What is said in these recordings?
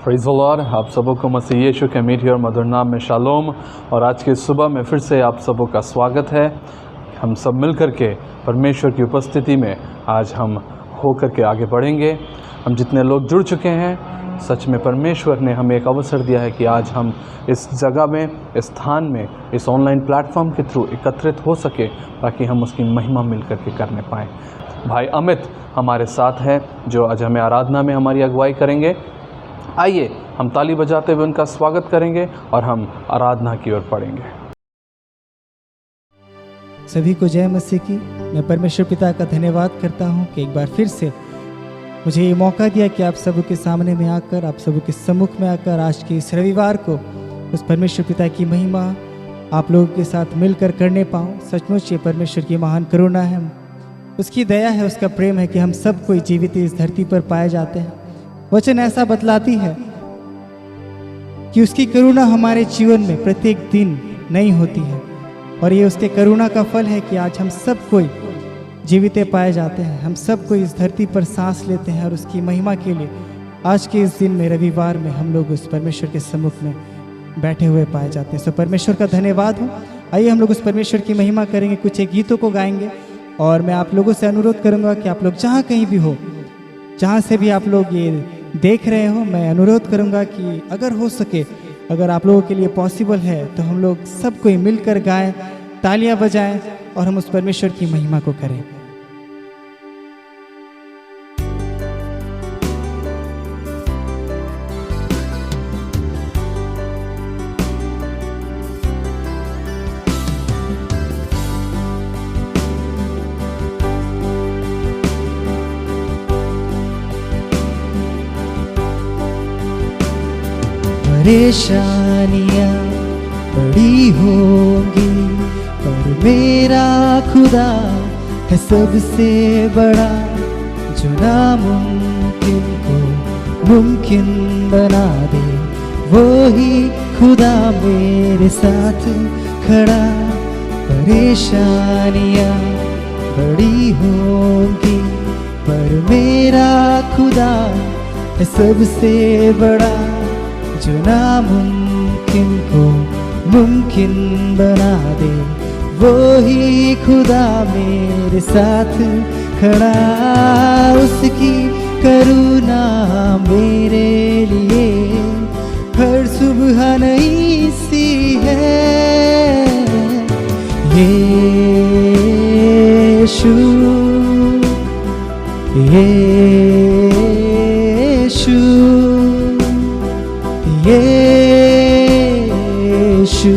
Praise the Lord. आप सबों को मसीह यीशु के मीठे और मधुर नाम में शालोम। और आज की सुबह में फिर से आप सबों का स्वागत है। हम सब मिल कर के परमेश्वर की उपस्थिति में आज हम हो कर के आगे बढ़ेंगे। हम जितने लोग जुड़ चुके हैं, सच में परमेश्वर ने हमें एक अवसर दिया है कि आज हम इस जगह में, इस स्थान में, इस ऑनलाइन प्लेटफॉर्म के थ्रू एकत्रित हो सके ताकि हम उसकी महिमा मिल कर के करने पाएँ। भाई अमित हमारे साथ हैं जो आज हमें आराधना में हमारी अगुवाई करेंगे। आइए हम ताली बजाते हुए उनका स्वागत करेंगे और हम आराधना की ओर पढ़ेंगे। सभी को जय मसीह की। मैं परमेश्वर पिता का धन्यवाद करता हूं कि एक बार फिर से मुझे ये मौका दिया कि आप सबों के सामने में आकर, आप सबों के सम्मुख में आकर आज के इस रविवार को उस परमेश्वर पिता की महिमा आप लोगों के साथ मिलकर करने पाऊँ। सचमुच ये परमेश्वर की महान करुणा है, उसकी दया है, उसका प्रेम है कि हम सब कोई जीवित इस धरती पर पाए जाते हैं। वचन ऐसा बतलाती है कि उसकी करुणा हमारे जीवन में प्रत्येक दिन नई होती है और ये उसके करुणा का फल है कि आज हम सब कोई जीवित पाए जाते हैं। हम सब कोई इस धरती पर सांस लेते हैं और उसकी महिमा के लिए आज के इस दिन में, रविवार में, हम लोग उस परमेश्वर के सम्मुख में बैठे हुए पाए जाते हैं। सो परमेश्वर का धन्यवाद हो। आइए हम लोग उस परमेश्वर की महिमा करेंगे, कुछ एक गीतों को गाएंगे और मैं आप लोगों से अनुरोध करूँगा कि आप लोग जहाँ कहीं भी हो, जहाँ से भी आप लोग ये देख रहे हो, मैं अनुरोध करूँगा कि अगर हो सके, अगर आप लोगों के लिए पॉसिबल है तो हम लोग सब कोई मिलकर गाएं, तालियां बजाएं और हम उस परमेश्वर की महिमा को करें। परेशानियाँ बड़ी होंगी पर मेरा खुदा है सबसे बड़ा, जो नामुमकिन को मुमकिन बना दे। वो ही खुदा मेरे साथ खड़ा। परेशानियाँ बड़ी होंगी पर मेरा खुदा है सबसे बड़ा, जो नामुमकिन को मुमकिन बना दे। वो ही खुदा मेरे साथ खड़ा। उसकी करुणा मेरे लिए हर सुबह नई सी है। यीशु यीशु यीशु,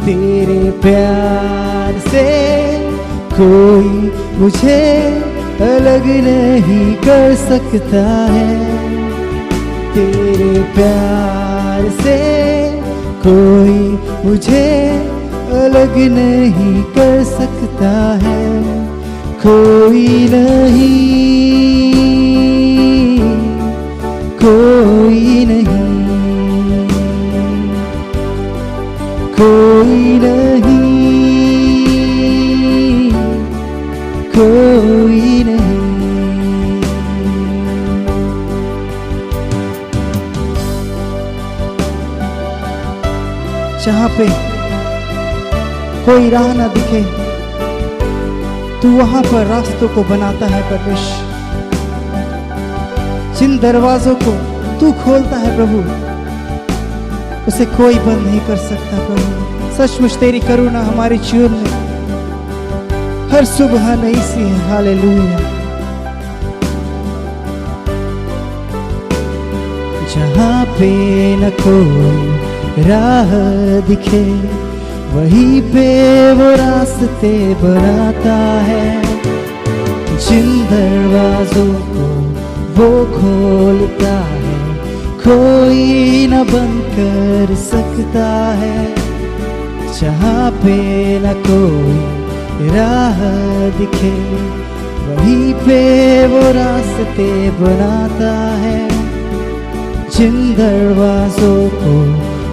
तेरे प्यार से कोई मुझे अलग नहीं कर सकता है। तेरे प्यार से कोई मुझे अलग नहीं कर सकता है। कोई नहीं, कोई नहीं, कोई नहीं, कोई नहीं। जहाँ पे कोई राह ना दिखे तू वहां पर रास्तों को बनाता है परमेश्वर। जिन दरवाजों को तू खोलता है प्रभु, उसे कोई बंद नहीं कर सकता प्रभु। सचमुच तेरी करुणा हमारे जीवन में हर सुबह नई सी है। हालेलुया। जहाँ पे न कोई राह दिखे, वहीं पे वो रास्ते बनाता है। जिन दरवाजों को वो खोलता है, कोई न बंद कर सकता है। जहाँ पे न कोई राह दिखे, वहीं पे वो रास्ते बनाता है। जिन दरवाजों को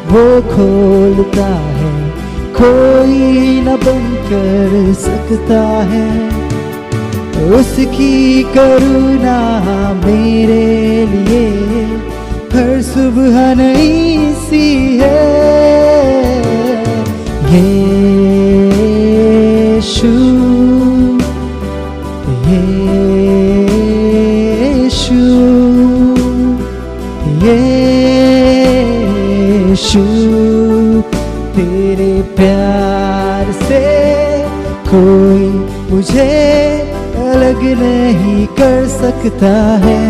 वो खोलता है, कोई न बंद कर सकता है। उसकी करुणा मेरे लिए हर सुबह नई सी है। यीशु, यीशु, यीशु, तेरे प्यार से कोई मुझे अलग नहीं कर सकता है।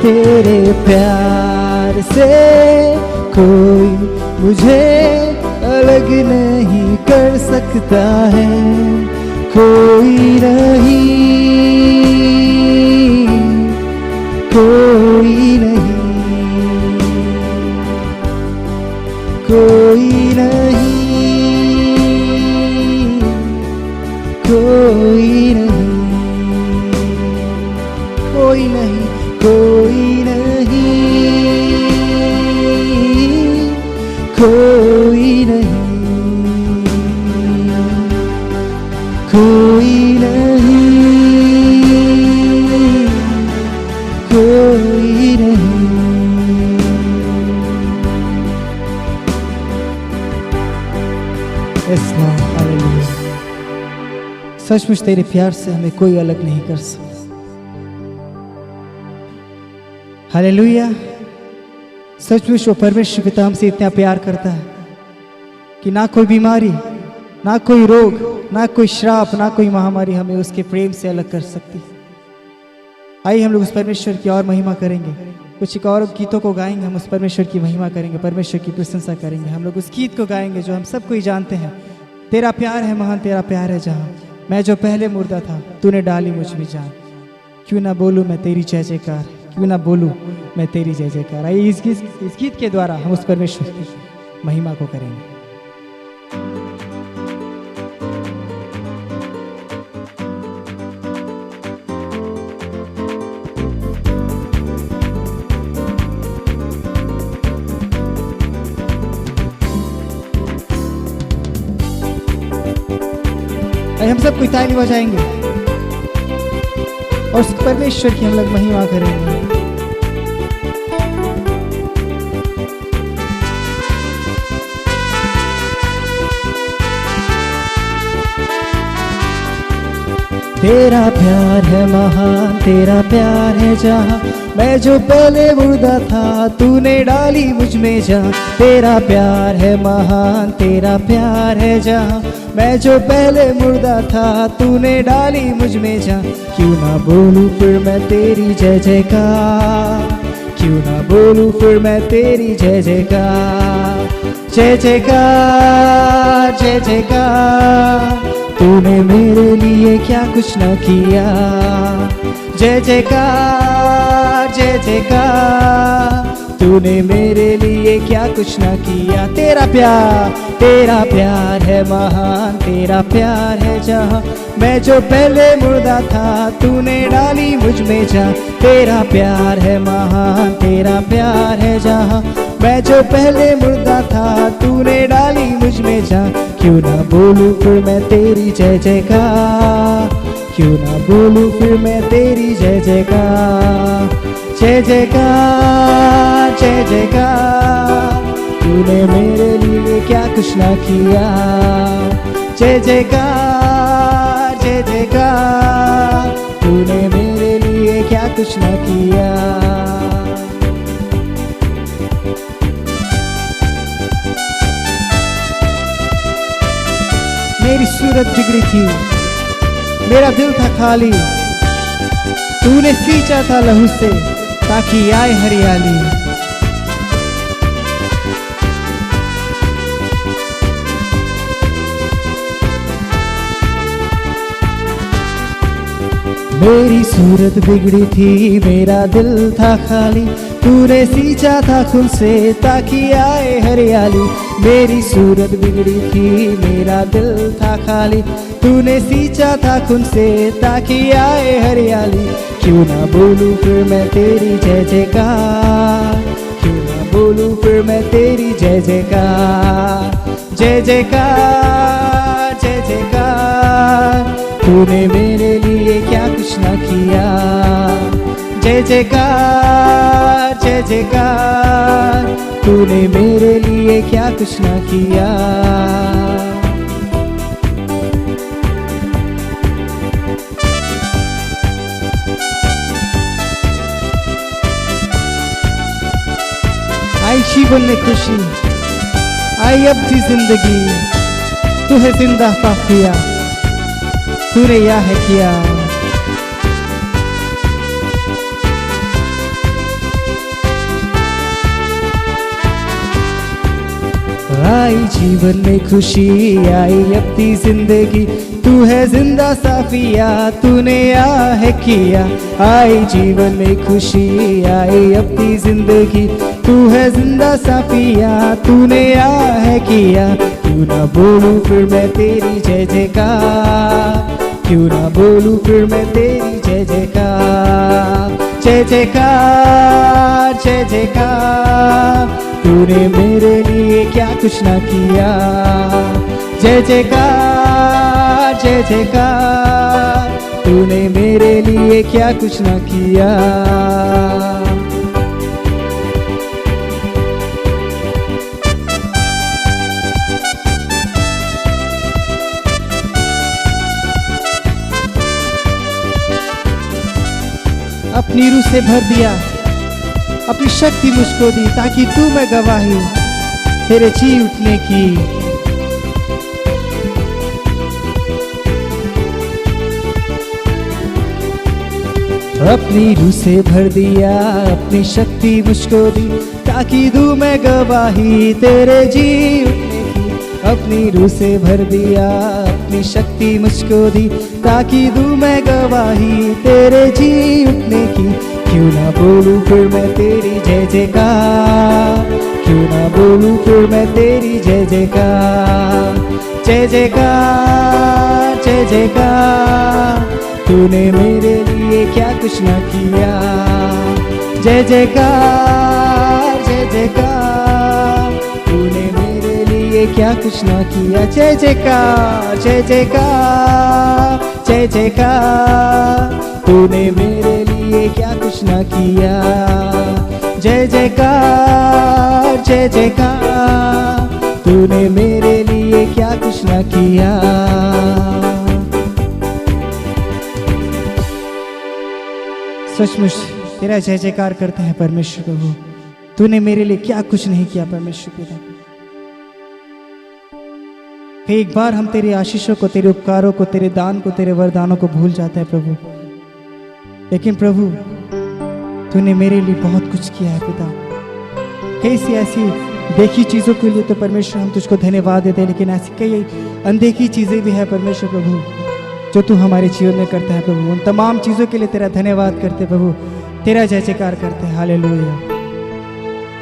तेरे प्यार से कोई मुझे अलग नहीं कर सकता है। कोई नहीं, कोई नहीं, कोई नहीं, कोई नहीं, कोई नहीं, कोई नहीं, कोई नहीं, कोई नहीं, कोई नहीं। Yes, Lord. Hallelujah. सचमुच तेरे प्यार से हमें कोई अलग नहीं कर सकता। हालेलुया। सचमुच वो परमेश्वर पिता हमसे इतना प्यार करता है कि ना कोई बीमारी, ना कोई रोग, ना कोई श्राप, ना कोई महामारी हमें उसके प्रेम से अलग कर सकती। आइए हम लोग उस परमेश्वर की और महिमा करेंगे। कुछ एक और गीतों को गाएंगे, हम उस परमेश्वर की महिमा करेंगे, परमेश्वर की प्रशंसा करेंगे। हम लोग उस गीत को गाएंगे जो हम सबको ही जानते हैं। तेरा प्यार है महान, तेरा प्यार है जहां, मैं जो पहले मुर्दा था तूने डाली मुझ में जान। क्यों ना बोलूं मैं तेरी जय जयकार, क्यों ना बोलूं मैं तेरी जय जयकार। आइए इस गीत के द्वारा हम उस परमेश्वर की महिमा को करेंगे। हम सब कोई ताली बजाएंगे और उस परमेश्वर की हम लोग महिमा करेंगे। तेरा प्यार है महान, तेरा प्यार है जहाँ, मैं जो पहले मुर्दा था तूने डाली मुझ में जान। तेरा प्यार है महान, तेरा प्यार है जहाँ, मैं जो पहले मुर्दा था तूने डाली मुझ में जान। क्यों ना बोलूं फिर मैं तेरी जय जयकार, क्यों ना बोलूं फिर मैं तेरी जय जयकार। जय जयकार, जय जयकार, तूने मेरे लिए क्या कुछ न किया। जय जयकार, जय जयकार, तूने मेरे लिए क्या कुछ न किया। तेरा प्यार है महान, तेरा प्यार है जहाँ, मैं जो पहले मुर्दा था तूने डाली मुझ में जान। तेरा प्यार है महान, तेरा प्यार है जहाँ, मैं जो पहले मुर्दा था तूने डाली मुझ में जान। क्यों ना बोलूं फिर मैं तेरी जय जयकार, क्यों ना बोलूं फिर मैं तेरी जय जयकार। जय जयकार, जय जयकार, तूने मेरे लिए क्या कुछ ना किया। जय जयकार, जय जयकार, तूने मेरे लिए लिए क्या कुछ न किया। मेरी सूरत बिगड़ी थी, मेरा दिल था खाली, तूने सींचा था लहू से ताकि आए हरियाली। मेरी सूरत बिगड़ी थी, मेरा दिल था खाली, तूने सींचा था खुद से ताकि आए हरियाली। मेरी सूरत बिगड़ी थी, मेरा दिल था खाली, तूने सींचा था खुद से ताकि आए हरियाली। क्यों ना बोलूं फिर मैं तेरी जय जयकार, क्यों ना बोलूं फिर मैं तेरी जय जयकार। जय जयकार जय जयकार, तूने मेरे लिए क्या कुछ ना किया। जय जयकार जय जयकार, तूने मेरे लिए क्या कुछ ना किया। आई जीवन में खुशी, आई अब की जिंदगी, तू है जिंदा काफिया, तूने या है किया। आई जीवन में खुशी, आई अपनी जिंदगी, तू है जिंदा साफिया, तूने या है किया। आई जीवन में खुशी, आई अपनी जिंदगी, तू है जिंदा साफिया, तूने या है किया। क्यों ना बोलूं फिर मैं तेरी जय जयकार, क्यों ना बोलूं फिर मैं तेरी जय जयकार। जय जयकार जय जयकार, तूने मेरे लिए क्या कुछ ना किया। जय जयकार जय जयकार, तूने मेरे लिए क्या कुछ ना किया। अपनी रूह से भर दिया, अपनी शक्ति मुझको दी ताकि तू मैं गवाही तेरे जी उठने की। अपनी रूह से भर दिया, अपनी शक्ति मुझको दी ताकि दूं मैं गवाही तेरे जी उठने की। अपनी रूह से भर दिया, अपनी शक्ति मुझको दी ताकि दूं मैं गवाही तेरे जी उठने की। क्यों ना बोलूं फिर मैं तेरी जय जयकार, क्यों ना बोलूं फिर मैं तेरी जय जयकार। जय जयकार जय जयकार, तूने मेरे लिए क्या कुछ ना किया। जय जयकार जय जयकार, तूने मेरे लिए क्या कुछ ना किया। जय जयकार जय जयकार जय जयकार, तूने मेरे लिए क्या कुछ ना किया। जय जयकार जय जयकार, तूने मेरे लिए क्या कुछ ना किया। सचमुच तेरा जय जयकार करते हैं परमेश्वर प्रभु, तूने मेरे लिए क्या कुछ नहीं किया परमेश्वर पिता। एक बार हम तेरी आशीषों को, तेरे उपकारों को, तेरे दान को, तेरे वरदानों को भूल जाते हैं प्रभु, लेकिन प्रभु तूने मेरे लिए बहुत कुछ किया है पिता। कई सी ऐसी देखी चीज़ों के लिए तो परमेश्वर हम तुझको धन्यवाद देते हैं, लेकिन ऐसी कई अनदेखी चीज़ें भी है परमेश्वर प्रभु जो तू हमारे जीवन में करता है प्रभु। उन तमाम चीज़ों के लिए तेरा धन्यवाद करते प्रभु, तेरा जय जयकार करते हैं। हालेलुया।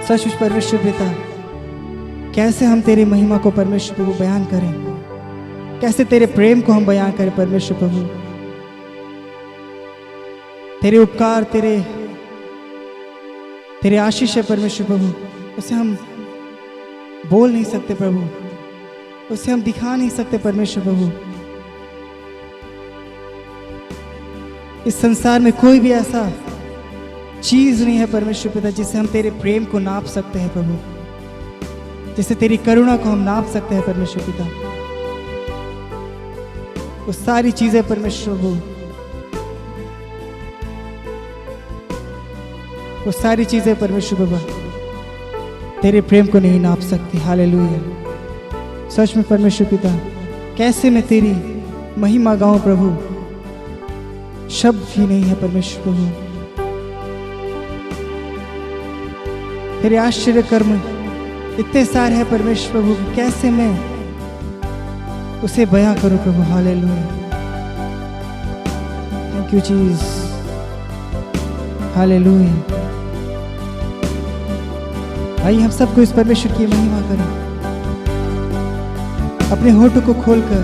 सचमुच परमेश्वर पिता, कैसे हम तेरी महिमा को परमेश्वर प्रभु बयान करें, कैसे तेरे प्रेम को हम बयान करें परमेश्वर प्रभु। तेरे उपकार, तेरे आशीष है परमेश्वर प्रभु, उसे हम बोल नहीं सकते प्रभु, उसे हम दिखा नहीं सकते परमेश्वर प्रभु। इस संसार में कोई भी ऐसा चीज नहीं है परमेश्वर पिता जिससे हम तेरे प्रेम को नाप सकते हैं प्रभु, जिससे तेरी करुणा को हम नाप सकते हैं परमेश्वर पिता। वो सारी चीजें परमेश्वर प्रभु वो सारी चीज़ें परमेश्वर बाबा तेरे प्रेम को नहीं नाप सकती। हालेलुया। सच में परमेश्वर पिता, कैसे मैं तेरी महिमा गाऊं प्रभु, शब्द भी नहीं है परमेश्वर प्रभु। तेरे आश्चर्य कर्म इतने सारे हैं परमेश्वर प्रभु, कैसे मैं उसे बयां करूं प्रभु। Hallelujah. Thank you Jesus. Hallelujah. आइए हम सबको इस परमेश्वर की महिमा करें, अपने होठों को खोलकर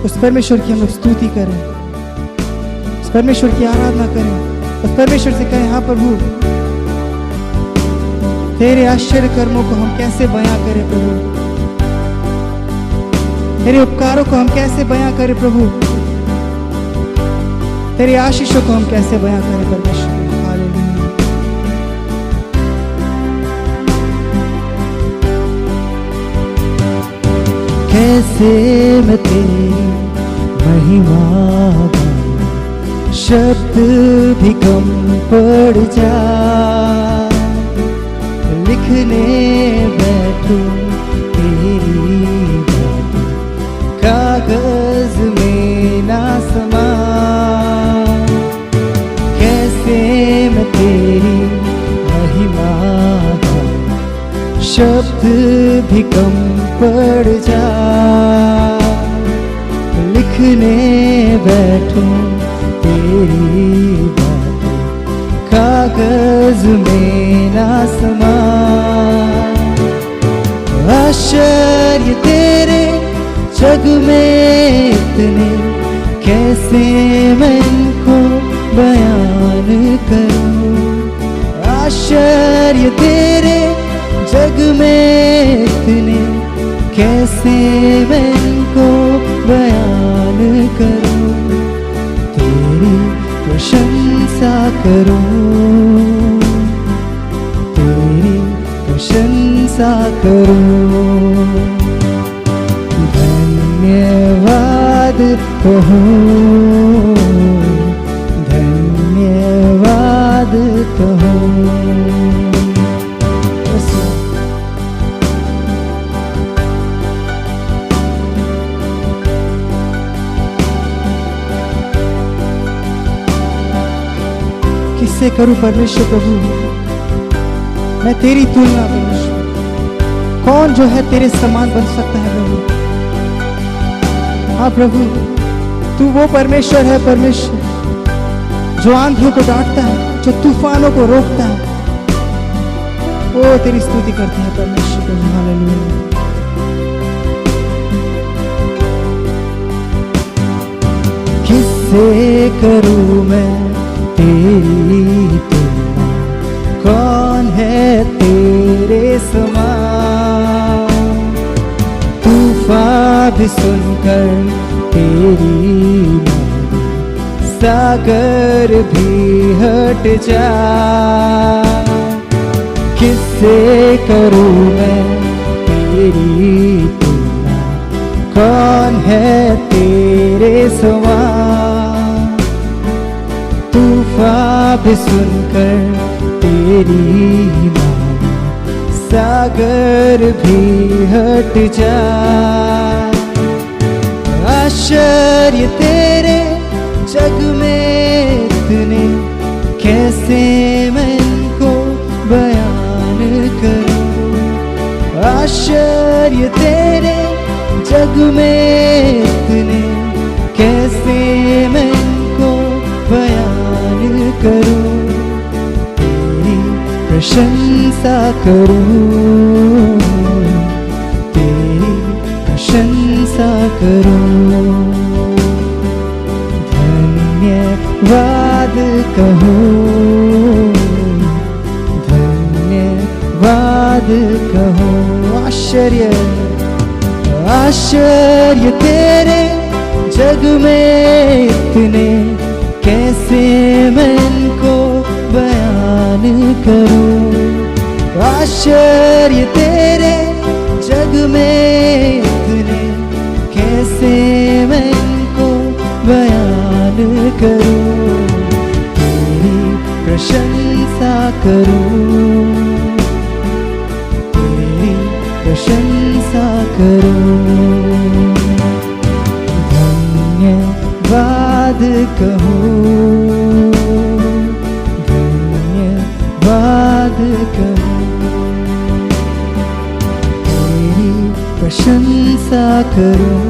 उस परमेश्वर की हम लोग स्तुति करें, उस परमेश्वर की आराधना करें, उस परमेश्वर से कहें हाँ प्रभु, तेरे आश्चर्य कर्मों को हम कैसे बयां करें प्रभु, तेरे उपकारों को हम कैसे बयां करें प्रभु, तेरे आशीषों को हम कैसे बयां करें परमेश्वर। हालेलुया। कैसे मैं तेरी महिमा गाऊं, शब्द भी कम पड़ जा, लिखने बैठूं तेरी बातें कागज में ना समा। कैसे मैं तेरी महिमा गाऊं, शब्द भी कम पड़ जा, लिखने बैठूं तेरी बातें कागज में ना समा। आश्चर्य तेरे जग में इतने, कैसे मैं इनको बयान करूं। आश्चर्य तेरे जग में इतने, कैसे मैं इनको बयान करूं। तेरी प्रशंसा करूं, तेरी प्रशंसा करूं। धन्यवाद कहूं, धन्यवाद कहूं। किससे करूं परमेश्वर प्रभु मैं तेरी तुलना परमेश्वर, कौन जो है तेरे समान बन सकता है प्रभु। हाँ प्रभु, तू वो परमेश्वर है परमेश्वर जो आंधियों को डांटता है, जो तूफानों को रोकता है। वो तेरी स्तुति करते हैं परमेश्वर प्रभु। हालेलुया। किससे करूं मैं तेरी तुलना, कौन है तेरे समान। तूफान भी सुनकर तेरी बानी, सागर भी हट जा। किससे करूं मैं तेरी तुलना, कौन है तेरे समान। तूफान भी सुनकर तेरी बानी, सागर भी हट जा। आश्चर्य तेरे जग में इतने, कैसे मैं इनको बयान करूं। आश्चर्य तेरे जग में इतने, कैसे मैं इनको बयान करूं। तेरी प्रशंसा करूं, तेरी प्रशंसा करूं। धन्यवाद कहूं, धन्यवाद कहूं। आश्चर्य आश्चर्य तेरे जग में इतने, कैसे मैं इनको बयान करूं। आश्चर्य तेरे जग में इतने, कैसे मैं इनको बयान करूं। तेरी प्रशंसा करूं, तेरी प्रशंसा करूं, धन्यवाद कहूं, धन्यवाद कहूं, तेरी प्रशंसा करूं,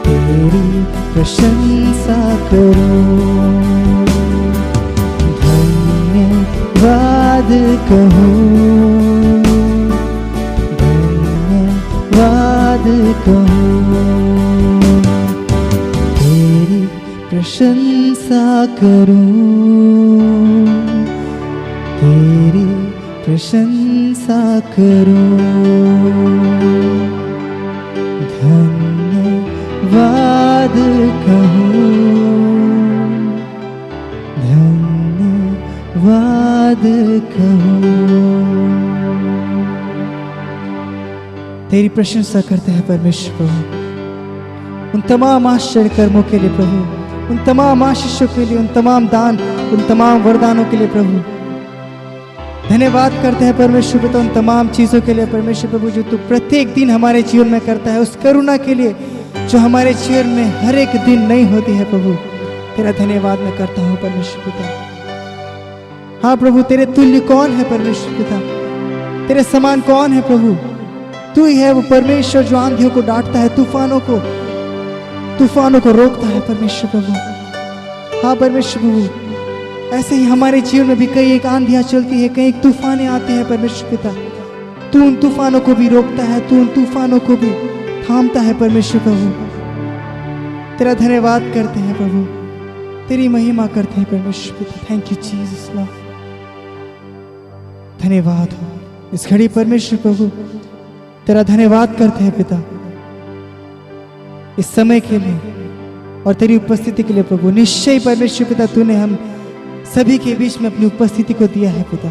तेरी प्रशंसा करूं, धन्यवाद कहूं, धन्यवाद कहूं, तेरी प्रशंसा करूं, तेरी प्रशंसा करूं, धन्यवाद कहूं, धन्यवाद कहूं। तेरी प्रशंसा करते हैं परमेश्वर प्रभु, उन तमाम आश्चर्य कर्मों के लिए प्रभु, उन तमाम आशीषों के लिए, उन तमाम दान, उन तमाम वरदानों के लिए प्रभु। धन्यवाद करते हैं परमेश्वर पिता उन तमाम चीज़ों के लिए परमेश्वर प्रभु जो तू प्रत्येक दिन हमारे जीवन में करता है, उस करुणा के लिए जो हमारे जीवन में हर एक दिन नई होती है प्रभु। तेरा धन्यवाद मैं करता हूँ परमेश्वर पिता। हाँ प्रभु, तेरे तुल्य कौन है परमेश्वर पिता, तेरे समान कौन है प्रभु। तू ही है वो परमेश्वर जो आंधियों को डांटता है, तूफानों को रोकता है परमेश्वर प्रभु। हाँ परमेश्वर प्रभु, ऐसे ही हमारे जीवन में भी कई एक आंधियां चलती है, कई एक तूफानें आते हैं परमेश्वर पिता। तू उन तूफानों को भी रोकता है, तू उन तूफानों को भी थामता है परमेश्वर प्रभु। तेरा धन्यवाद करते हैं प्रभु, तेरी महिमा करते हैं परमेश्वर पिता। Thank you Jesus Lord. धन्यवाद हो इस घड़ी परमेश्वर प्रभु, तेरा धन्यवाद करते हैं पिता इस समय के लिए और तेरी उपस्थिति के लिए प्रभु। निश्चय परमेश्वर पिता तूने हम सभी के बीच में अपनी उपस्थिति को दिया है पिता।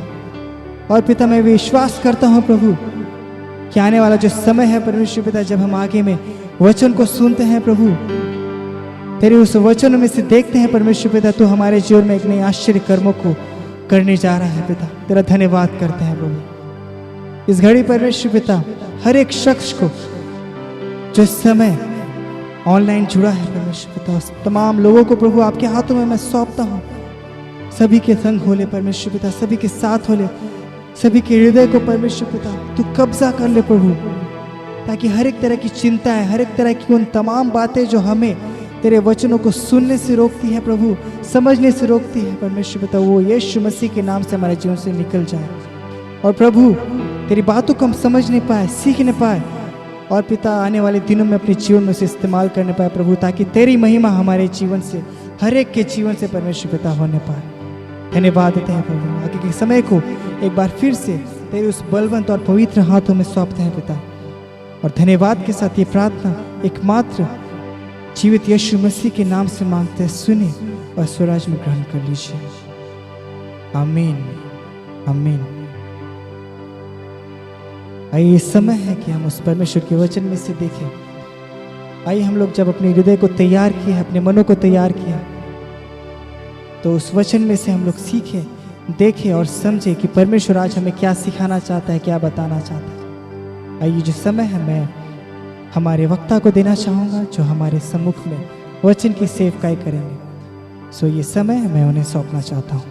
और पिता मैं विश्वास करता हूं प्रभु कि आने वाला जो समय है परमेश्वर पिता, जब हम आगे में वचन को सुनते हैं प्रभु, तेरे उस वचन में से देखते हैं परमेश्वर पिता, तू हमारे जीवन में एक नए आश्चर्य कर्मों को करने जा रहा है पिता। तेरा धन्यवाद करते हैं प्रभु। इस घड़ी परमेश्वर पिता हर एक शख्स को जो इस समय ऑनलाइन जुड़ा है परमेश्वर पिता, उस तमाम लोगों को प्रभु आपके हाथों में मैं सौंपता हूँ। सभी के संग हो ले परमेश्वर पिता, सभी के साथ हो ले, सभी के हृदय को परमेश्वर पिता तू कब्जा कर ले प्रभु, ताकि हर एक तरह की चिंताएं, हर एक तरह की उन तमाम बातें जो हमें तेरे वचनों को सुनने से रोकती है प्रभु, समझने से रोकती है परमेश्वर पिता, वो यीशु मसीह के नाम से हमारे जीवन से निकल जाए। और प्रभु तेरी बातों को हम समझ नहीं पाए, सीख नहीं पाए, और पिता आने वाले दिनों में अपने जीवन में से इस्तेमाल करने पाए प्रभु, ताकि तेरी महिमा हमारे जीवन से, हर एक के जीवन से परमेश्वर पिता होने पाए। धन्यवाद देते हैं प्रभु। आगे के समय को एक बार फिर से तेरे उस बलवंत और पवित्र हाथों में सौंपते हैं पिता, और धन्यवाद के साथ ये प्रार्थना एकमात्र जीवित यीशु मसीह के नाम से मांगते हैं, सुने और स्वराज में ग्रहण कर लीजिए। आमीन आमीन। आइए इस समय है कि हम उस परमेश्वर के वचन में से देखें। आइए हम लोग जब अपने हृदय को तैयार किए, अपने मनों को तैयार किया, तो उस वचन में से हम लोग सीखें, देखें और समझें कि परमेश्वर आज हमें क्या सिखाना चाहता है, क्या बताना चाहता है। आइए जो समय है मैं हमारे वक्ता को देना चाहूँगा, जो हमारे सम्मुख में वचन की सेवकाई करेंगे। सो ये समय मैं उन्हें सौंपना चाहता हूँ।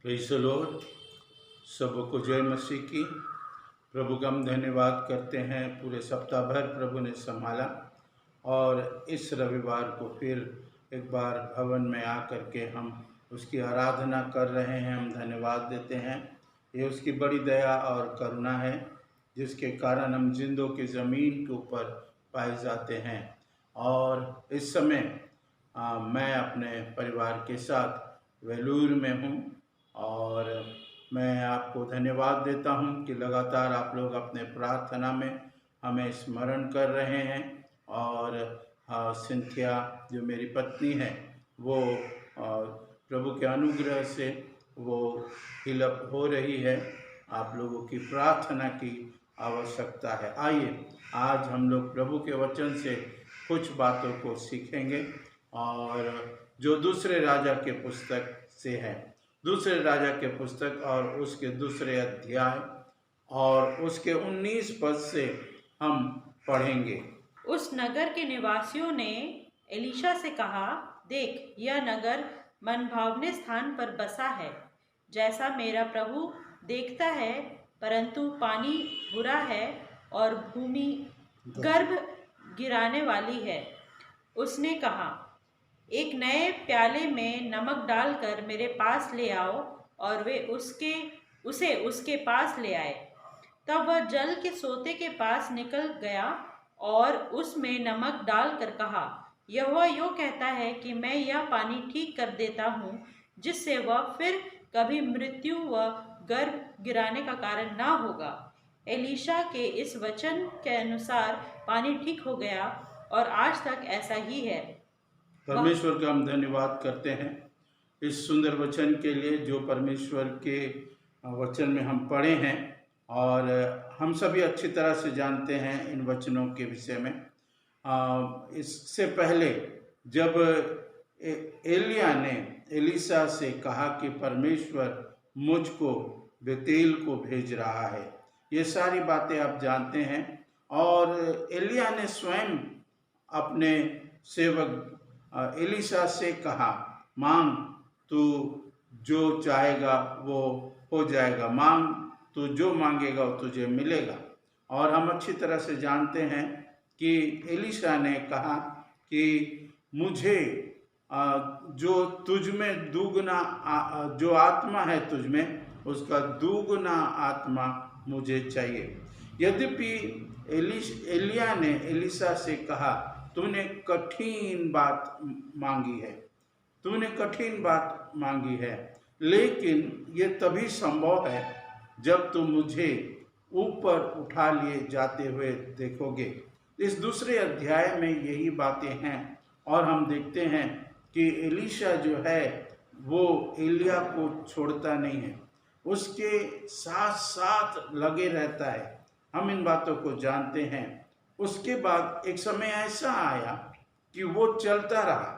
Praise the Lord. सबको जय मसीह की। प्रभु का हम धन्यवाद करते हैं, पूरे सप्ताह भर प्रभु ने संभाला और इस रविवार को फिर एक बार भवन में आकर के हम उसकी आराधना कर रहे हैं। हम धन्यवाद देते हैं, ये उसकी बड़ी दया और करुणा है जिसके कारण हम जिंदों की ज़मीन के ऊपर पाए जाते हैं। और इस समय मैं अपने परिवार के साथ वेलूर में हूँ और मैं आपको धन्यवाद देता हूँ कि लगातार आप लोग अपने प्रार्थना में हमें स्मरण कर रहे हैं। और सिंथिया जो मेरी पत्नी है वो प्रभु के अनुग्रह से वो हिलअप हो रही है। आप लोगों की प्रार्थना की आवश्यकता है। आइए आज हम लोग प्रभु के वचन से कुछ बातों को सीखेंगे और जो दूसरे राजा के पुस्तक से है। दूसरे राजा के पुस्तक और उसके दूसरे अध्याय और उसके 19 पद से हम पढ़ेंगे। उस नगर के निवासियों ने एलीशा से कहा, देख, यह नगर मनभावने स्थान पर बसा है, जैसा मेरा प्रभु देखता है, परंतु पानी बुरा है और भूमि गर्भ गिराने वाली है। उसने कहा, एक नए प्याले में नमक डालकर मेरे पास ले आओ। और वे उसे उसके पास ले आए। तब वह जल के सोते के पास निकल गया और उसमें नमक डालकर कहा, यहोवा यूँ कहता है कि मैं यह पानी ठीक कर देता हूँ, जिससे वह फिर कभी मृत्यु व गर्भ गिराने का कारण ना होगा। एलीशा के इस वचन के अनुसार पानी ठीक हो गया और आज तक ऐसा ही है। परमेश्वर का हम धन्यवाद करते हैं इस सुंदर वचन के लिए जो परमेश्वर के वचन में हम पढ़े हैं, और हम सभी अच्छी तरह से जानते हैं इन वचनों के विषय में। इससे पहले जब एलिया ने एलीशा से कहा कि परमेश्वर मुझको बेतेल को भेज रहा है, ये सारी बातें आप जानते हैं। और एलिया ने स्वयं अपने सेवक एलीशा से कहा, मांग, तू जो चाहेगा वो हो जाएगा, मांग, तू जो मांगेगा वो तुझे मिलेगा। और हम अच्छी तरह से जानते हैं कि एलीशा ने कहा कि मुझे जो तुझ में दुगना जो आत्मा है तुझ में, उसका दुगना आत्मा मुझे चाहिए। यद्यपि एलिया ने एलीशा से कहा, तूने कठिन बात मांगी है, तूने कठिन बात मांगी है, लेकिन ये तभी संभव है जब तुम मुझे ऊपर उठा लिए जाते हुए देखोगे। इस दूसरे अध्याय में यही बातें हैं और हम देखते हैं कि एलीशा जो है वो एलिया को छोड़ता नहीं है, उसके साथ साथ लगे रहता है। हम इन बातों को जानते हैं। उसके बाद एक समय ऐसा आया कि वो चलता रहा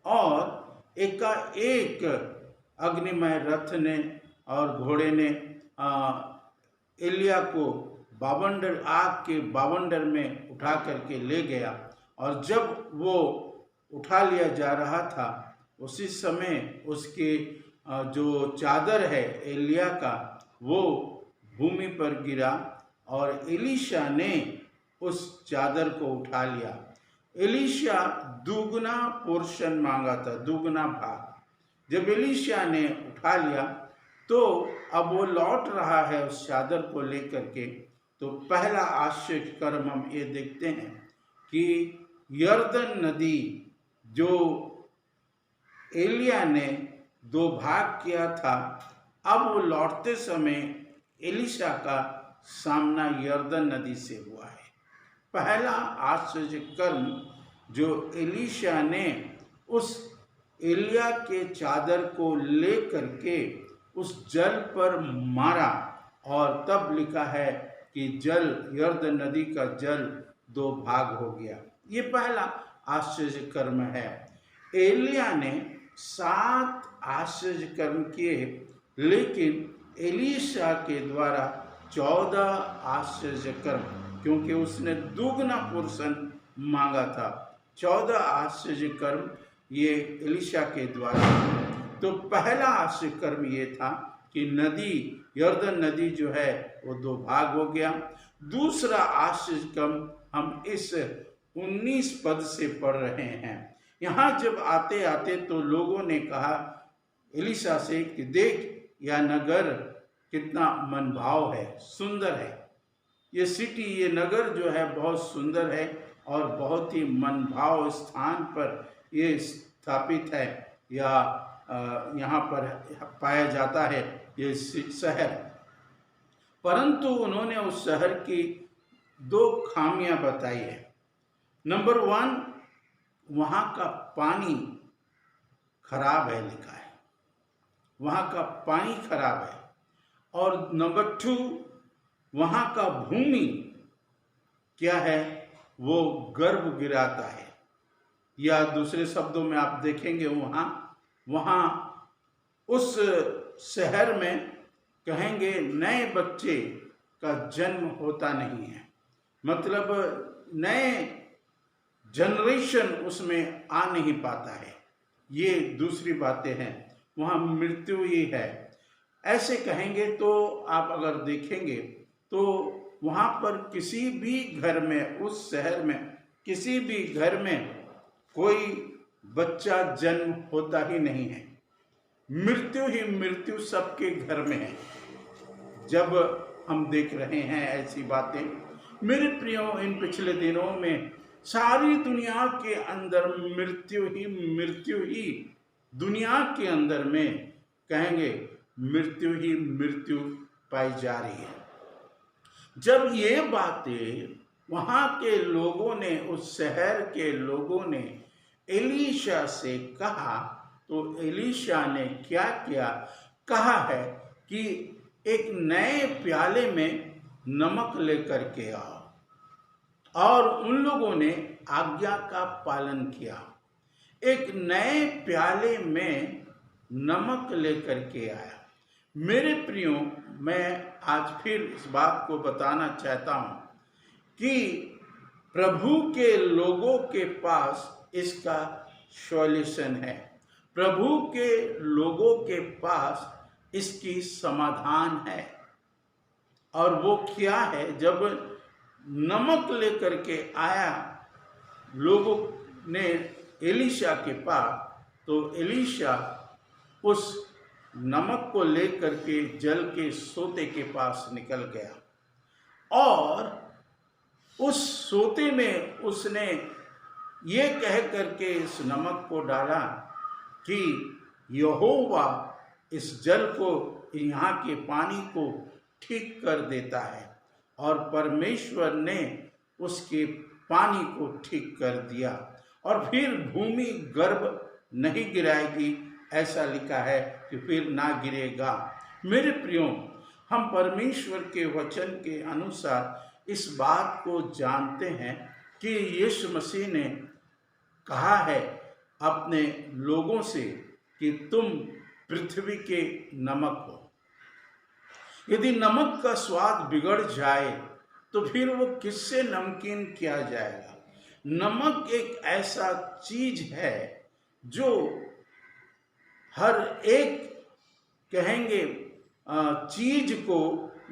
और एकाएक अग्निमय रथ ने और घोड़े ने एलिया को आग के बावंडर में उठा करके ले गया। और जब वो उठा लिया जा रहा था, उसी समय उसके जो चादर है एलिया का, वो भूमि पर गिरा और एलीशा ने उस चादर को उठा लिया। एलीशा दुगना पोर्शन मांगा था, दुगना भाग। जब एलीशा ने उठा लिया तो अब वो लौट रहा है उस चादर को लेकर के। तो पहला आश्चर्य कर्म हम ये देखते हैं कि यरदन नदी जो एलिया ने दो भाग किया था, अब वो लौटते समय एलीशा का सामना यरदन नदी से हुआ है। पहला आश्चर्य कर्म जो एलीशा ने उस एलिया के चादर को ले करके उस जल पर मारा, और तब लिखा है कि जल, यरदन नदी का जल दो भाग हो गया। ये पहला आश्चर्य कर्म है। एलिया ने 7 आश्चर्य कर्म किए, लेकिन एलीशा के द्वारा 14 आश्चर्य कर्म, क्योंकि उसने दुगना पोर्शन मांगा था। 14 आश्चर्य कर्म ये एलीशा के द्वारा। तो पहला आश्चर्य कर्म ये था कि नदी, यरदन नदी जो है वो दो भाग हो गया। दूसरा आश्चर्य कर्म हम इस 19 पद से पढ़ रहे हैं। यहाँ जब आते आते तो लोगों ने कहा एलीशा से कि देख, यह नगर कितना मनभाव है, सुंदर है। ये सिटी, ये नगर जो है बहुत सुंदर है और बहुत ही मनभाव स्थान पर ये स्थापित है, या यहाँ पर पाया जाता है ये शहर। परंतु उन्होंने उस शहर की 2 खामियां बताई है। नंबर 1, वहाँ का पानी खराब है, लिखा है वहाँ का पानी खराब है। और नंबर 2, वहाँ का भूमि क्या है, वो गर्भ गिराता है। या दूसरे शब्दों में आप देखेंगे वहाँ उस शहर में कहेंगे नए बच्चे का जन्म होता नहीं है, मतलब नए जनरेशन उसमें आ नहीं पाता है। ये दूसरी बातें हैं, वहाँ मृत्यु ही है। ऐसे कहेंगे तो आप अगर देखेंगे तो वहाँ पर किसी भी घर में, उस शहर में किसी भी घर में कोई बच्चा जन्म होता ही नहीं है, मृत्यु ही मृत्यु सबके घर में है। जब हम देख रहे हैं ऐसी बातें, मेरे प्रियो, इन पिछले दिनों में सारी दुनिया के अंदर मृत्यु ही दुनिया के अंदर में कहेंगे मृत्यु ही मृत्यु पाई जा रही है। जब ये बातें वहाँ के लोगों ने, उस शहर के लोगों ने एलीशा से कहा, तो एलीशा ने क्या किया, कहा है कि एक नए प्याले में नमक लेकर के आओ, और उन लोगों ने आज्ञा का पालन किया। एक नए प्याले में नमक लेकर के आया। मेरे प्रियो, मैं आज फिर इस बात को बताना चाहता हूं कि प्रभु के लोगों के पास इसका सॉल्यूशन है। प्रभु के लोगों के पास इसकी समाधान है। और वो क्या है, जब नमक लेकर के आया लोगों ने एलीशा के पास, तो एलीशा उस नमक को लेकर के जल के सोते के पास निकल गया, और उस सोते में उसने ये कह करके इस नमक को डाला कि यहोवा इस जल को, यहाँ के पानी को ठीक कर देता है। और परमेश्वर ने उसके पानी को ठीक कर दिया, और फिर भूमि गर्भ नहीं गिराएगी, ऐसा लिखा है कि फिर ना गिरेगा। मेरे प्रियो, हम परमेश्वर के वचन के अनुसार इस बात को जानते हैं कि यीशु मसीह ने कहा है अपने लोगों से कि तुम पृथ्वी के नमक हो। यदि नमक का स्वाद बिगड़ जाए तो फिर वो किससे नमकीन किया जाएगा। नमक एक ऐसा चीज है जो हर एक कहेंगे चीज को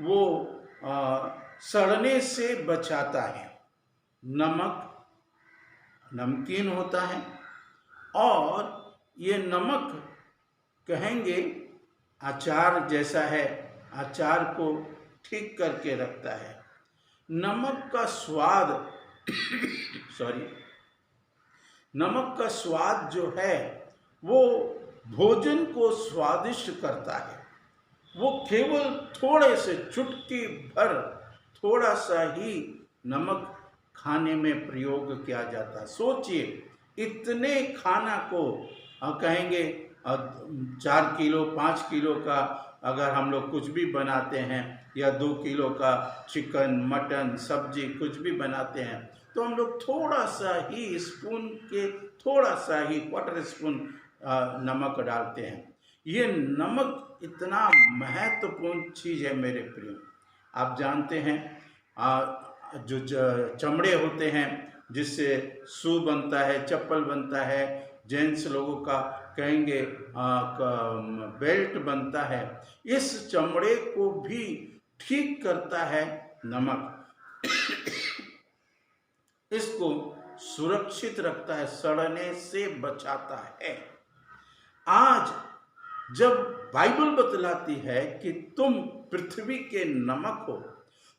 वो सड़ने से बचाता है। नमक नमकीन होता है, और ये नमक कहेंगे अचार जैसा है, अचार को ठीक करके रखता है। नमक का स्वाद नमक का स्वाद जो है वो भोजन को स्वादिष्ट करता है। वो केवल थोड़े से चुटकी भर थोड़ा सा ही नमक खाने में प्रयोग किया जाता है। सोचिए, इतने खाना को कहेंगे 4 किलो 5 किलो का अगर हम लोग कुछ भी बनाते हैं, या 2 किलो का चिकन मटन सब्जी कुछ भी बनाते हैं, तो हम लोग थोड़ा सा ही स्पून के थोड़ा सा ही क्वार्टर स्पून नमक डालते हैं। ये नमक इतना महत्वपूर्ण चीज़ है मेरे प्रिय। आप जानते हैं जो चमड़े होते हैं जिससे शू बनता है, चप्पल बनता है, जेंट्स लोगों का कहेंगे बेल्ट बनता है, इस चमड़े को भी ठीक करता है नमक। इसको सुरक्षित रखता है, सड़ने से बचाता है। आज जब बाइबल बतलाती है कि तुम पृथ्वी के नमक हो,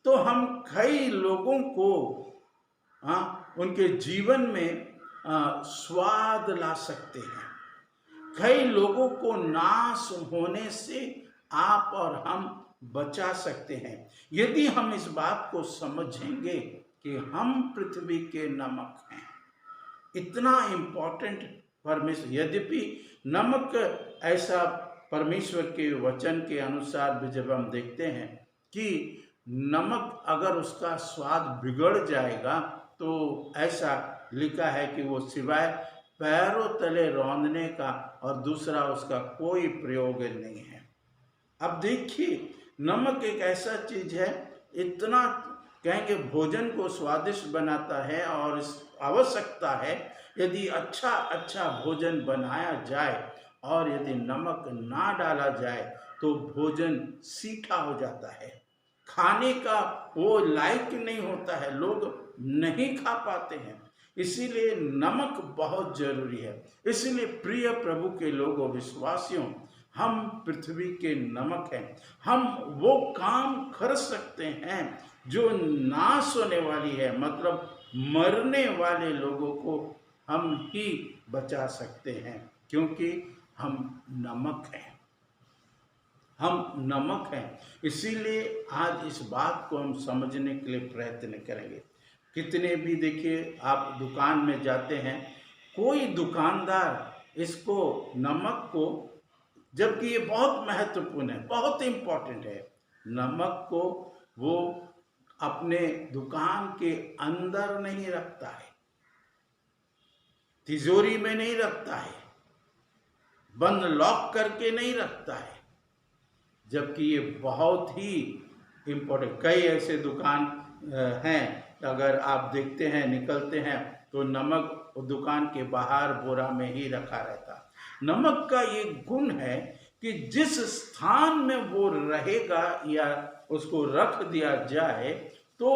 तो हम कई लोगों को उनके जीवन में स्वाद ला सकते हैं। कई लोगों को नाश होने से आप और हम बचा सकते हैं, यदि हम इस बात को समझेंगे कि हम पृथ्वी के नमक हैं। इतना इम्पोर्टेंट परमेश्वर, यद्यपि नमक ऐसा परमेश्वर के वचन के अनुसार भी जब हम देखते हैं कि नमक अगर उसका स्वाद बिगड़ जाएगा, तो ऐसा लिखा है कि वो सिवाय पैरों तले रौंदने का और दूसरा उसका कोई प्रयोग नहीं है। अब देखिए, नमक एक ऐसा चीज है, इतना कहेंगे भोजन को स्वादिष्ट बनाता है और इस आवश्यकता है यदि अच्छा भोजन बनाया जाए और यदि नमक ना डाला जाए तो भोजन सीठा हो जाता है, खाने का वो लायक नहीं होता है, लोग नहीं खा पाते हैं। इसीलिए नमक बहुत जरूरी है। इसीलिए प्रिय प्रभु के लोगों, विश्वासियों, हम पृथ्वी के नमक हैं। हम वो काम कर सकते हैं जो नाश होने वाली है, मतलब मरने वाले लोगों को हम ही बचा सकते हैं, क्योंकि हम नमक हैं। हम नमक हैं। इसीलिए आज इस बात को हम समझने के लिए प्रयत्न करेंगे। कितने भी देखिए, आप दुकान में जाते हैं, कोई दुकानदार इसको नमक को, जबकि ये बहुत महत्वपूर्ण है, बहुत इम्पोर्टेंट है, नमक को वो अपने दुकान के अंदर नहीं रखता है, तिजोरी में नहीं रखता है, बंद लॉक करके नहीं रखता है, जबकि ये बहुत ही इम्पोर्टेंट। कई ऐसे दुकान हैं, अगर आप देखते हैं, निकलते हैं तो नमक दुकान के बाहर बोरा में ही रखा रहता। नमक का ये गुण है कि जिस स्थान में वो रहेगा या उसको रख दिया जाए तो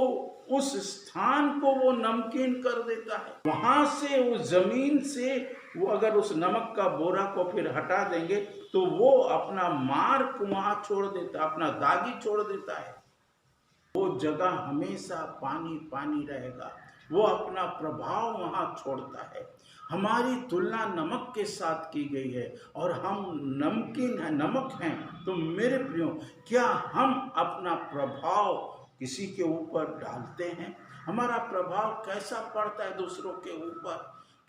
उस स्थान को वो नमकीन कर देता है। वहां से, उस जमीन से वो अगर उस नमक का बोरा को फिर हटा देंगे तो वो अपना मार्क वहां छोड़ देता, अपना दागी छोड़ देता है। वो जगह हमेशा पानी पानी रहेगा, वो अपना प्रभाव वहां छोड़ता है। हमारी तुलना नमक के साथ की गई है और हम नमकीन हैं, नमक हैं। तो मेरे प्रियो, क्या हम अपना प्रभाव किसी के ऊपर डालते हैं? हमारा प्रभाव कैसा पड़ता है दूसरों के ऊपर?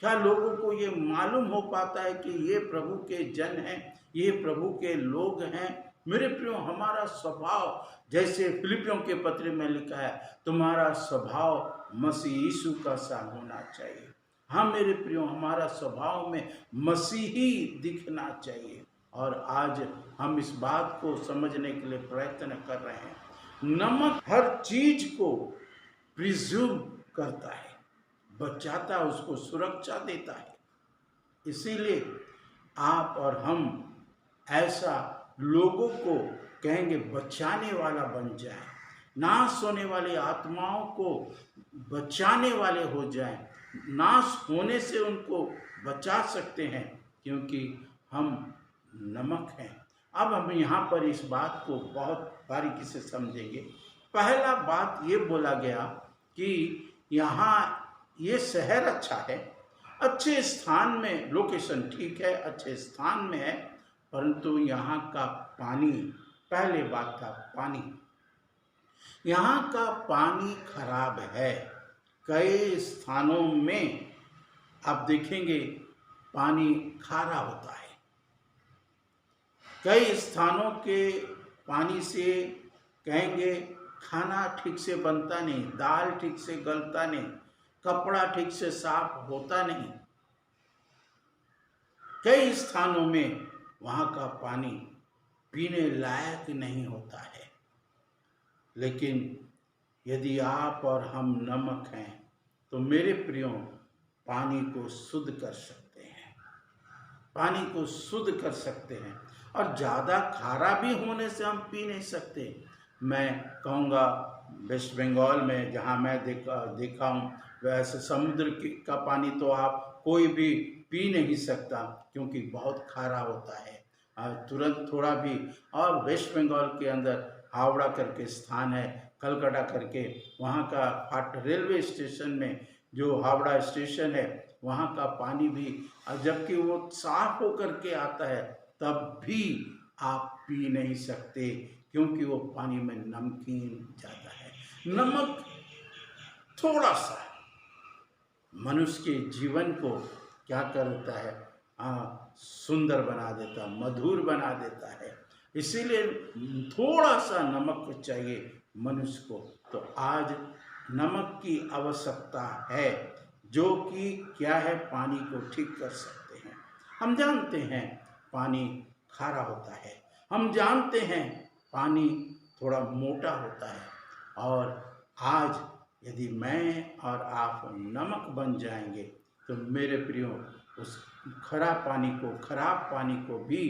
क्या लोगों को ये मालूम हो पाता है कि ये प्रभु के जन हैं, ये प्रभु के लोग हैं? मेरे प्रियो, हमारा स्वभाव, जैसे फिलिपियों के पत्र में लिखा है, तुम्हारा स्वभाव मसीह यीशु का सा होना चाहिए। हाँ मेरे प्रियो, हमारा स्वभाव में मसीही दिखना चाहिए। और आज हम इस बात को समझने के लिए प्रयत्न कर रहे हैं। नमक हर चीज को प्रिज्यूम करता है, बचाता है, उसको सुरक्षा देता है। इसीलिए आप और हम ऐसा लोगों को कहेंगे बचाने वाला बन जाए, नाश होने वाली आत्माओं को बचाने वाले हो जाएं, नाश होने से उनको बचा सकते हैं, क्योंकि हम नमक हैं। अब हम यहाँ पर इस बात को बहुत बारीकी से समझेंगे। पहला बात ये बोला गया कि यहाँ ये शहर अच्छा है, अच्छे स्थान में, लोकेशन ठीक है, अच्छे स्थान में है, परंतु यहाँ का पानी, पहले बात था पानी, यहाँ का पानी खराब है। कई स्थानों में आप देखेंगे पानी खारा होता है। कई स्थानों के पानी से कहेंगे खाना ठीक से बनता नहीं, दाल ठीक से गलता नहीं, कपड़ा ठीक से साफ होता नहीं। कई स्थानों में वहाँ का पानी पीने लायक नहीं होता है। लेकिन यदि आप और हम नमक हैं तो मेरे प्रियो, पानी को शुद्ध कर सकते हैं, पानी को शुद्ध कर सकते हैं। और ज़्यादा खारा भी होने से हम पी नहीं सकते। मैं कहूँगा वेस्ट बंगाल में जहाँ मैं देखा हूँ, वैसे समुद्र का पानी तो आप कोई भी पी नहीं सकता, क्योंकि बहुत खारा होता है तुरंत थोड़ा भी। और वेस्ट बंगाल के अंदर हावड़ा करके स्थान है, कलकत्ता करके, वहाँ का रेलवे स्टेशन में जो हावड़ा स्टेशन है, वहाँ का पानी भी, जबकि वो साफ होकर के आता है, तब भी आप पी नहीं सकते, क्योंकि वो पानी में नमकीन ज़्यादा है। नमक थोड़ा सा मनुष्य के जीवन को क्या करता है, सुंदर बना देता, मधुर बना देता है। इसीलिए थोड़ा सा नमक चाहिए मनुष्य को। तो आज नमक की आवश्यकता है। जो कि क्या है, पानी को ठीक कर सकते हैं। हम जानते हैं पानी खारा होता है, हम जानते हैं पानी थोड़ा मोटा होता है, और आज यदि मैं और आप नमक बन जाएंगे तो मेरे प्रियो उस खराब पानी को भी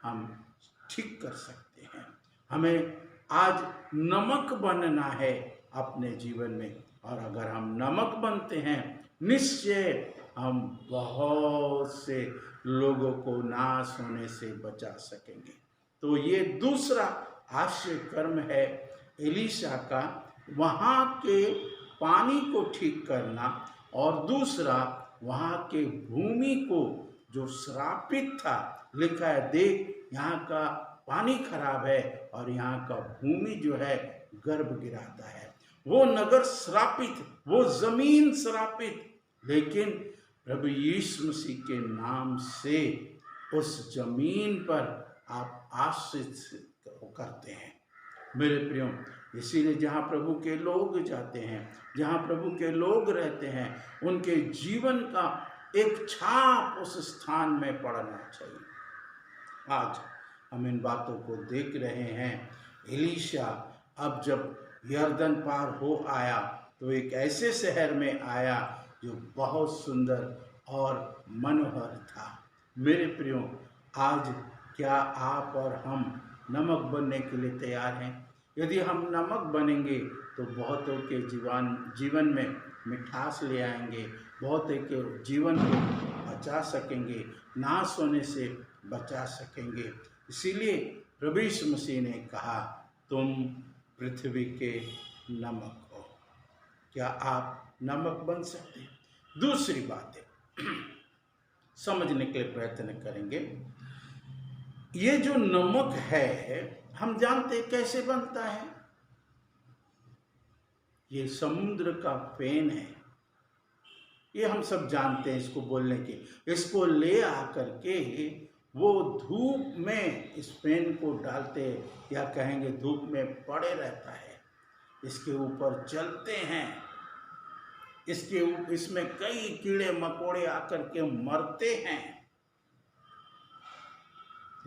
हम ठीक कर सकते हैं। हमें आज नमक बनना है अपने जीवन में, और अगर हम नमक बनते हैं निश्चय हम बहुत से लोगों को नाश होने से बचा सकेंगे। तो ये दूसरा आश्चर्य कर्म है एलीशा का, वहाँ के पानी को ठीक करना, और दूसरा वहाँ के भूमि को जो श्रापित था, लिखा है देख यहाँ का पानी खराब है और यहाँ का भूमि जो है गर्भ गिराता है। वो नगर श्रापित, वो जमीन श्रापित, लेकिन प्रभु यीशु मसीह के नाम से उस जमीन पर आप आशीष करते हैं मेरे प्रियो। इसीलिए जहाँ प्रभु के लोग जाते हैं, जहाँ प्रभु के लोग रहते हैं, उनके जीवन का एक छाप उस स्थान में पड़ना चाहिए। आज हम इन बातों को देख रहे हैं। एलीशा अब जब यरदन पार हो आया तो एक ऐसे शहर में आया जो बहुत सुंदर और मनोहर था। मेरे प्रियो, आज क्या आप और हम नमक बनने के लिए तैयार हैं? यदि हम नमक बनेंगे तो बहुतों के जीवन में मिठास ले आएंगे, बहुतों के जीवन को बचा सकेंगे, नाश होने से बचा सकेंगे। इसीलिए प्रभु यीशु मसीह ने कहा तुम पृथ्वी के नमक हो। क्या आप नमक बन सकते हैं? दूसरी बात है, समझने के लिए प्रयत्न करेंगे। ये जो नमक है हम जानते हैं कैसे बनता है। ये समुद्र का फेन है, ये हम सब जानते हैं इसको बोलने के। इसको ले आकर के वो धूप में इस पेन को डालते, या कहेंगे धूप में पड़े रहता है, इसके ऊपर चलते हैं, इसमें कई कीड़े मकोड़े आकर के मरते हैं।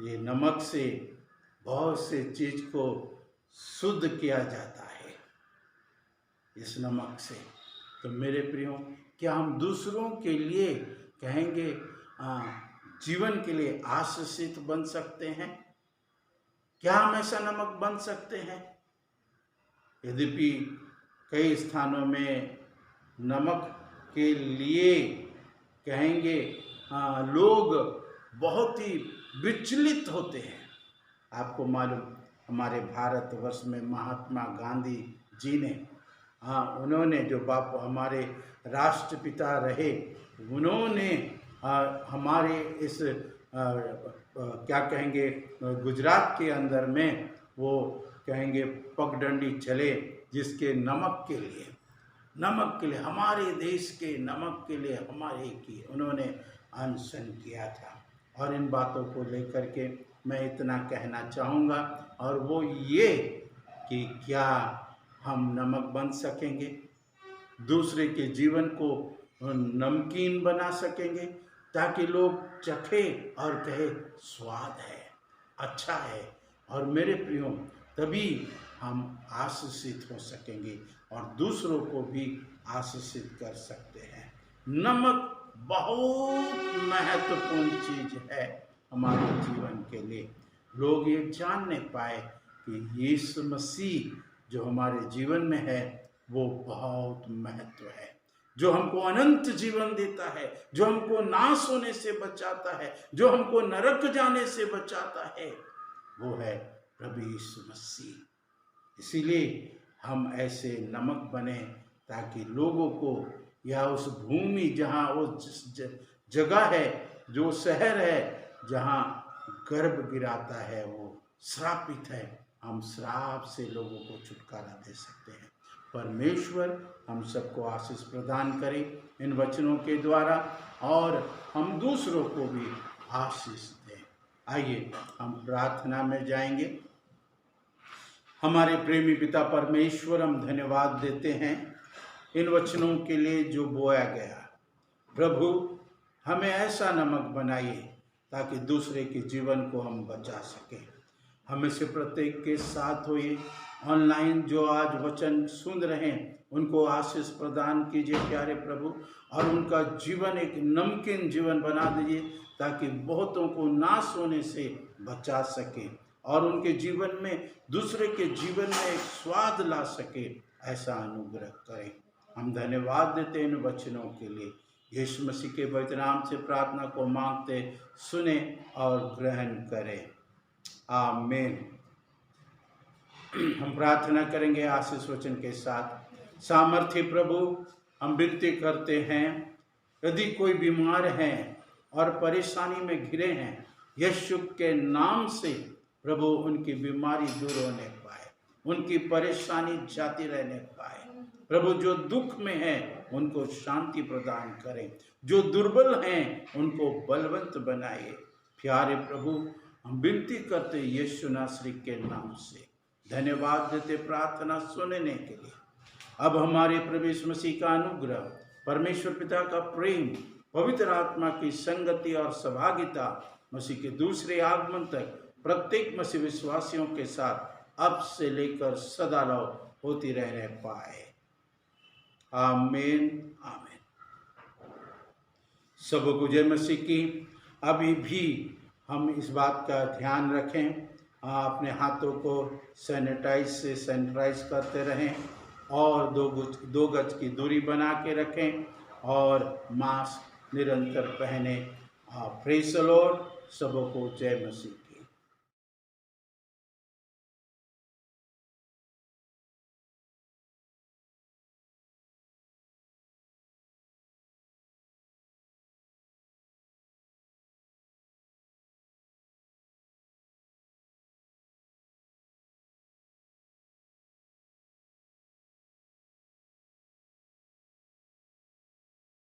ये नमक से बहुत से चीज को शुद्ध किया जाता है इस नमक से। तो मेरे प्रियो, क्या हम दूसरों के लिए कहेंगे जीवन के लिए आशीषित बन सकते हैं? क्या हम ऐसा नमक बन सकते हैं? यद्यपि कई स्थानों में नमक के लिए कहेंगे लोग बहुत ही विचलित होते हैं। आपको मालूम, हमारे भारतवर्ष में महात्मा गांधी जी ने उन्होंने जो हमारे राष्ट्रपिता रहे, उन्होंने हमारे इस क्या कहेंगे गुजरात के अंदर में वो कहेंगे पगडंडी चले, जिसके नमक के लिए हमारे देश के नमक के लिए हमारे की उन्होंने अनशन किया था। और इन बातों को लेकर के मैं इतना कहना चाहूँगा, और वो ये कि क्या हम नमक बन सकेंगे, दूसरे के जीवन को नमकीन बना सकेंगे, ताकि लोग चखे और कहे स्वाद है, अच्छा है। और मेरे प्रियो, तभी हम आशीषित हो सकेंगे और दूसरों को भी आशीषित कर सकते हैं। नमक बहुत महत्वपूर्ण चीज है हमारे जीवन के लिए। लोग ये जानने पाए कि यीशु मसीह जो हमारे जीवन में है वो बहुत महत्व है, जो हमको अनंत जीवन देता है, जो हमको नाश होने से बचाता है, जो हमको नरक जाने से बचाता है, वो है प्रभु यीशु मसीह। इसीलिए हम ऐसे नमक बने ताकि लोगों को, या उस भूमि जहाँ उस जगह है, जो शहर है जहाँ गर्भ गिराता है वो श्रापित है, हम श्राप से लोगों को छुटकारा दे सकते हैं। परमेश्वर हम सबको आशीष प्रदान करे इन वचनों के द्वारा, और हम दूसरों को भी आशीष दें। आइए हम प्रार्थना में जाएंगे। हमारे प्रेमी पिता परमेश्वर, हम धन्यवाद देते हैं इन वचनों के लिए जो बोया गया। प्रभु हमें ऐसा नमक बनाइए ताकि दूसरे के जीवन को हम बचा सकें। हमें से प्रत्येक के साथ हुए ऑनलाइन जो आज वचन सुन रहे हैं उनको आशीष प्रदान कीजिए प्यारे प्रभु, और उनका जीवन एक नमकीन जीवन बना दीजिए ताकि बहुतों को नाश होने से बचा सके और उनके जीवन में दूसरे के जीवन में एक स्वाद ला सके, ऐसा अनुग्रह करें। हम धन्यवाद देते हैं इन वचनों के लिए। यीशु मसीह के पवित्र नाम से प्रार्थना को मांगते सुने और ग्रहण करें, आमीन। हम प्रार्थना करेंगे आशीष वचन के साथ। सामर्थ्य प्रभु, हम विनती करते हैं यदि कोई बीमार है और परेशानी में घिरे हैं, यीशु के नाम से प्रभु उनकी बीमारी दूर होने पाए, उनकी परेशानी जाती रहने पाए। प्रभु जो दुख में है उनको शांति प्रदान करें, जो दुर्बल हैं उनको बलवंत बनाइए। प्यारे प्रभु, हम विनती करते यीशु नासरी के नाम से, धन्यवाद देते प्रार्थना सुनने के लिए। अब हमारे प्रभु यीशु मसीह का अनुग्रह, परमेश्वर पिता का प्रेम, पवित्र आत्मा की संगति और सहभागिता मसीह के दूसरे आगमन तक प्रत्येक मसीह विश्वासियों के साथ अब से लेकर सदा होती रहने पाए, आमीन आमीन। सबको जय मसीह की। अभी भी हम इस बात का ध्यान रखें, अपने हाथों को सैनिटाइज करते रहें और दो गज की दूरी बना के रखें और मास्क निरंतर पहने। Praise the Lord. सबको जय मसीह।